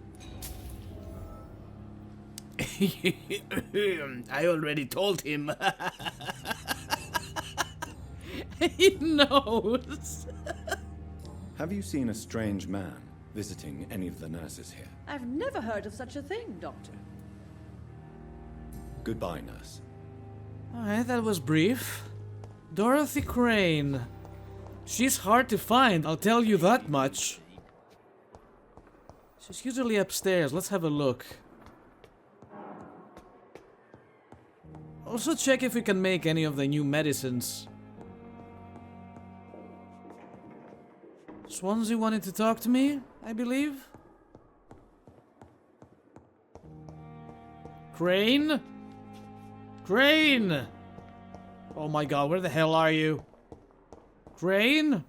I already told him. He knows. Have you seen a strange man visiting any of the nurses here? I've never heard of such a thing, Doctor. Goodbye, nurse. Alright, that was brief. Dorothy Crane. She's hard to find, I'll tell you that much. She's usually upstairs. Let's have a look. Also check if we can make any of the new medicines. Swansea wanted to talk to me, I believe. Crane? Crane! Oh my god, where the hell are you? Crane?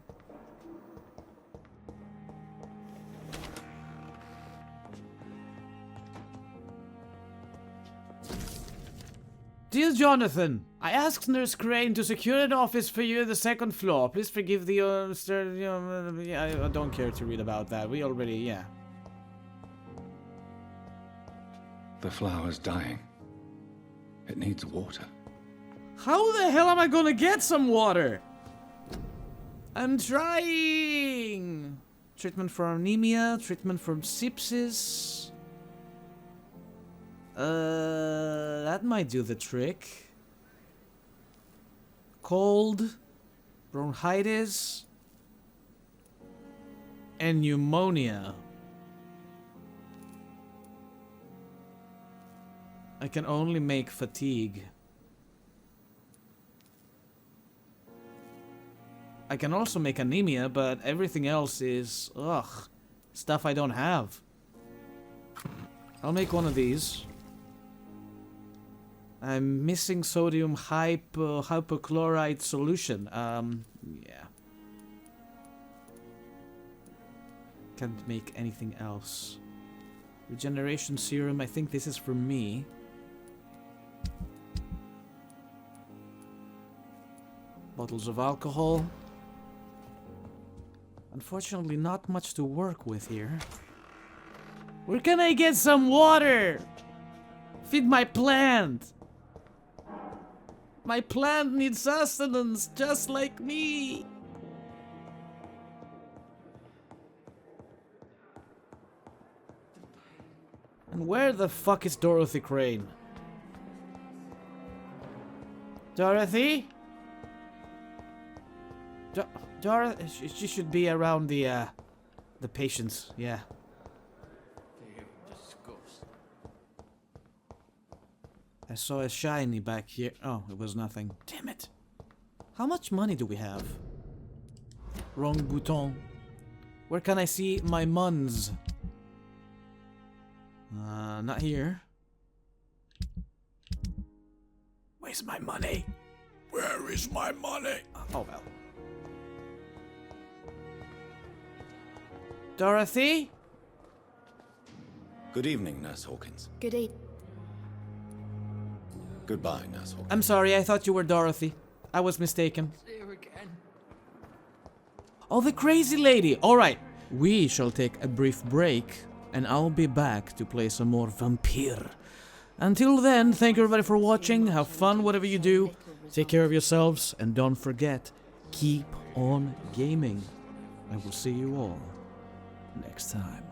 Dear Jonathan, I asked Nurse Crane to secure an office for you at the second floor. Please forgive the, yeah, I don't care to read about that. We already, yeah. The flower's dying. It needs water. How the hell am I gonna get some water? I'm trying! Treatment for anemia, treatment for sepsis. That might do the trick. Cold, bronchitis, and pneumonia. I can only make fatigue. I can also make anemia, but everything else is, ugh, stuff I don't have. I'll make one of these. I'm missing sodium hypochlorite solution. Yeah. Can't make anything else. Regeneration serum, I think this is for me. Bottles of alcohol. Unfortunately, not much to work with here. Where can I get some water? Feed my plant. My plant needs sustenance, just like me. And where the fuck is Dorothy Crane? Dorothy? Dorothy, she should be around the patients, yeah. I saw a shiny back here. Oh, it was nothing. Damn it. How much money do we have? Wrong bouton. Where can I see my muns? Not here. Where's my money? Where is my money? Oh, well. Dorothy? Good evening, Nurse Hawkins. Good evening. Goodbye, Nurse Hawkins. I'm sorry, I thought you were Dorothy. I was mistaken. Here again. Oh, the crazy lady! Alright, we shall take a brief break, and I'll be back to play some more Vampyr. Until then, thank you everybody for watching, have fun whatever you do, Take care of yourselves, and don't forget, keep on gaming. I will see you all next time.